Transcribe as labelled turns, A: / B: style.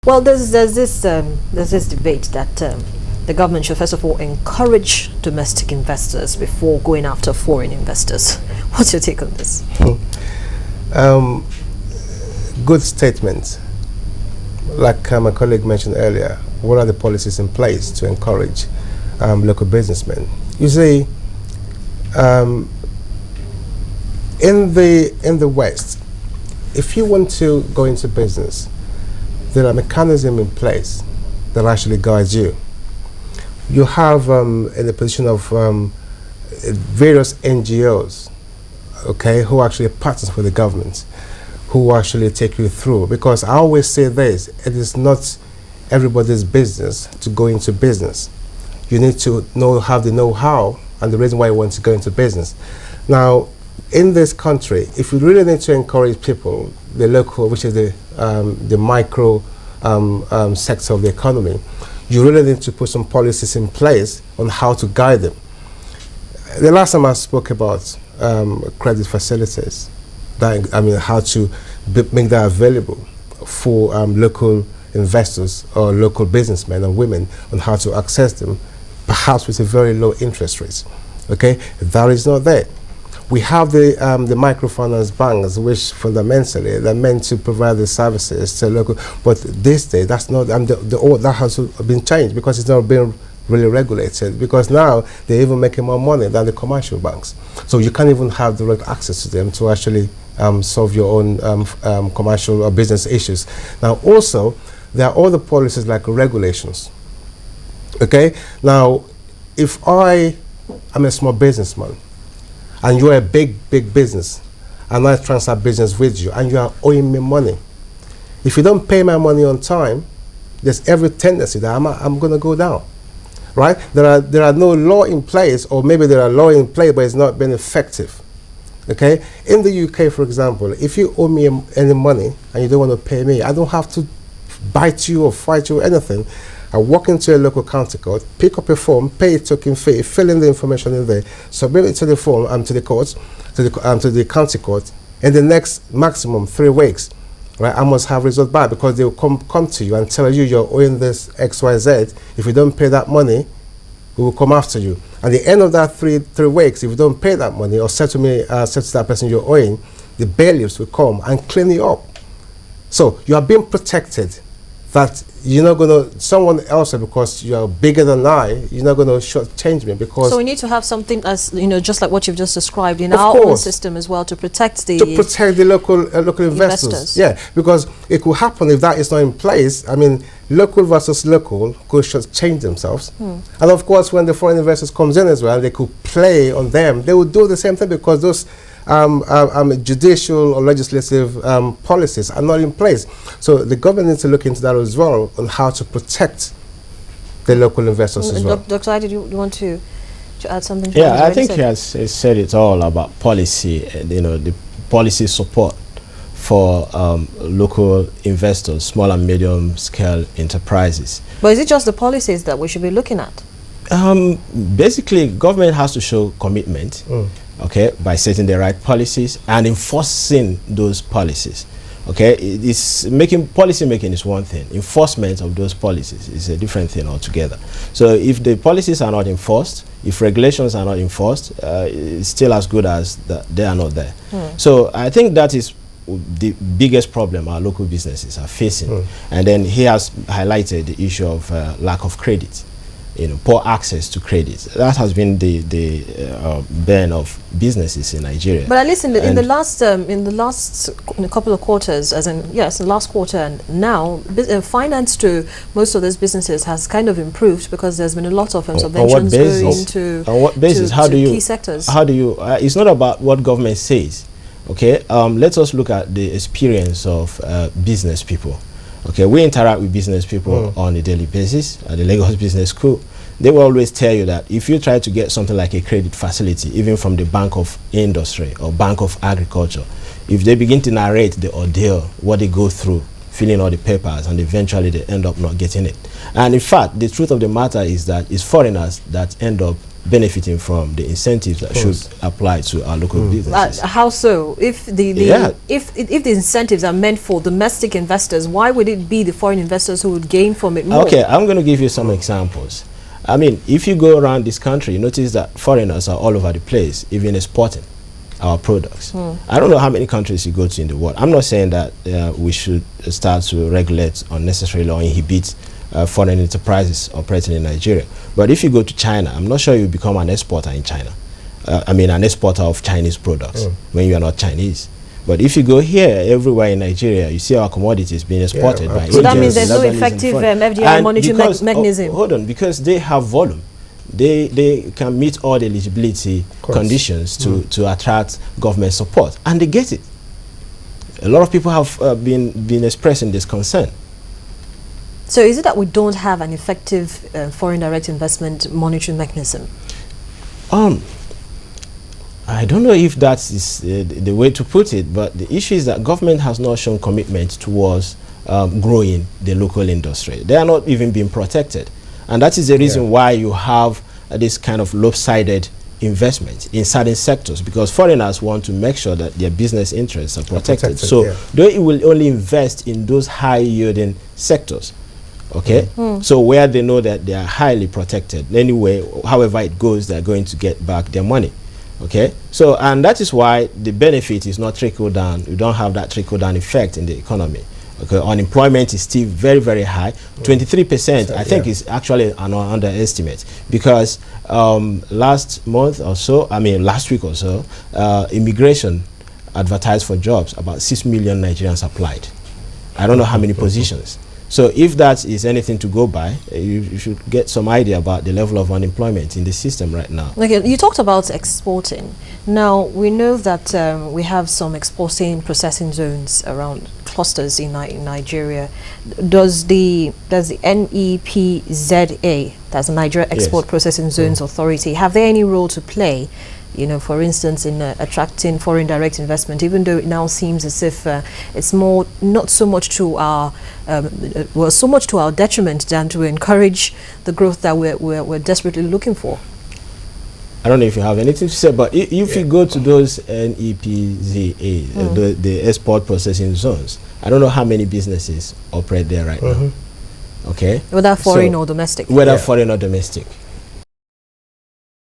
A: Well, there's this debate that the government should first of all encourage domestic investors before going after foreign investors. What's your take on this?
B: Good statement. Like my colleague mentioned earlier, what are the policies in place to encourage local businessmen? You see, in the West, if you want to go into business, there are mechanisms in place that actually guide you. You have in the position of various NGOs, okay, who actually partners with the government, who actually take you through. Because I always say this, it is not everybody's business to go into business. You need to have the know-how and the reason why you want to go into business. Now, in this country, if you really need to encourage people, the local, which is the micro sector of the economy, you really need to put some policies in place on how to guide them. The last time I spoke about credit facilities, how to make that available for local investors or local businessmen and women on how to access them, perhaps with a very low interest rate. Okay, that is not there. We have the microfinance banks, which fundamentally they're meant to provide the services to local. But this day, that's not. That has been changed because it's not been really regulated. Because now they're even making more money than the commercial banks. So you can't even have direct access to them to actually solve your own commercial or business issues. Now, also, there are other policies like regulations. Okay. Now, if I am a small businessman, and you're a big business, and I transfer business with you, and you are owing me money. If you don't pay my money on time, there's every tendency that I'm going to go down, right? There are no law in place, or maybe there are law in place, but it's not been effective. Okay? In the UK, for example, if you owe me any money and you don't want to pay me, I don't have to bite you or fight you or anything. I walk into a local county court, pick up a form, pay a token fee, fill in the information in there, submit it to the form and to the court, to the county court. In the next maximum 3 weeks, right? I must have result back because they will come to you and tell you you're owing this XYZ. If you don't pay that money, we will come after you. At the end of that three weeks, if you don't pay that money or say to that person you're owing, the bailiffs will come and clean you up. So you are being protected. That you're not going to, someone else, because you're bigger than I, you're not going to shortchange me because... So
A: we need to have something as, just like what you've just described in our own system as well to protect the...
B: local investors. Yeah, because it could happen if that is not in place. I mean, local versus local could change themselves. And of course, when the foreign investors comes in as well, they could play on them. They would do the same thing because those... judicial or legislative policies are not in place. So the government needs to look into that as well on how to protect the local investors as well.
A: Dr. I, did you want to add something?
C: Yeah, I think he has said it all about policy, and, the policy support for local investors, small and medium scale enterprises.
A: But is it just the policies that we should be looking at?
C: Basically, government has to show commitment. Okay, by setting the right policies and enforcing those policies. Okay, policy making is one thing. Enforcement of those policies is a different thing altogether. So if the policies are not enforced, if regulations are not enforced, it's still as good as they are not there. So I think that is the biggest problem our local businesses are facing. And then he has highlighted the issue of lack of credit. Poor access to credit. That has been the burn of businesses in Nigeria. But at least in the last
A: couple of quarters, as in the last quarter and now, finance to most of those businesses has kind of improved because there's been a lot of subventions going into
C: on what basis? How do you
A: key sectors.
C: How do you? It's not about what government says. Okay, let us look at the experience of business people. Okay, we interact with business people on a daily basis at the Lagos Business School. They will always tell you that if you try to get something like a credit facility, even from the Bank of Industry or Bank of Agriculture, if they begin to narrate the ordeal, what they go through, filling all the papers, and eventually they end up not getting it. And in fact, the truth of the matter is that it's foreigners that end up benefiting from the incentives that should apply to our local businesses.
A: How so? If if the incentives are meant for domestic investors, why would it be the foreign investors who would gain from it more?
C: Okay, I'm going to give you some examples. I mean, if you go around this country, you notice that foreigners are all over the place, even exporting our products. I don't know how many countries you go to in the world. I'm not saying that we should start to regulate unnecessarily or inhibit foreign enterprises operating in Nigeria. But if you go to China, I'm not sure you become an exporter in China. I mean, an exporter of Chinese products when you are not Chinese. But if you go here, everywhere in Nigeria, you see our commodities being exported by Indians.
A: So that means there's no effective FDI monitoring mechanism.
C: Hold on, because they have volume. They can meet all the eligibility conditions to attract government support, and they get it. A lot of people have been expressing this concern.
A: So is it that we don't have an effective foreign direct investment monitoring mechanism?
C: I don't know if that is the way to put it, but the issue is that government has not shown commitment towards growing the local industry. They are not even being protected. And that is the reason why you have this kind of lopsided investment in certain sectors, because foreigners want to make sure that their business interests are protected. So they will only invest in those high-yielding sectors. Okay, so where they know that they are highly protected, anyway, however it goes, they're going to get back their money. Okay, so and that is why the benefit is not trickle down. You don't have that trickle down effect in the economy. Okay, unemployment is still very, very high. 23%, I think, is actually an underestimate, because last month or so, I mean last week or so, immigration advertised for jobs. About 6 million Nigerians applied. I don't know how many positions. So if that is anything to go by, you should get some idea about the level of unemployment in the system right now.
A: Okay, you talked about exporting. Now, we know that we have some exporting processing zones around clusters in Nigeria. Does the NEPZA, that's the Nigeria Export Processing Zones Authority, have they any role to play? You know, for instance, in attracting foreign direct investment, even though it now seems as if it's more not so much to our so much to our detriment than to encourage the growth that we're desperately looking for.
C: I don't know if you have anything to say, but if you go to those NEPZA, the export processing zones, I don't know how many businesses operate there right now. Okay,
A: whether foreign or domestic.
C: Whether foreign or domestic.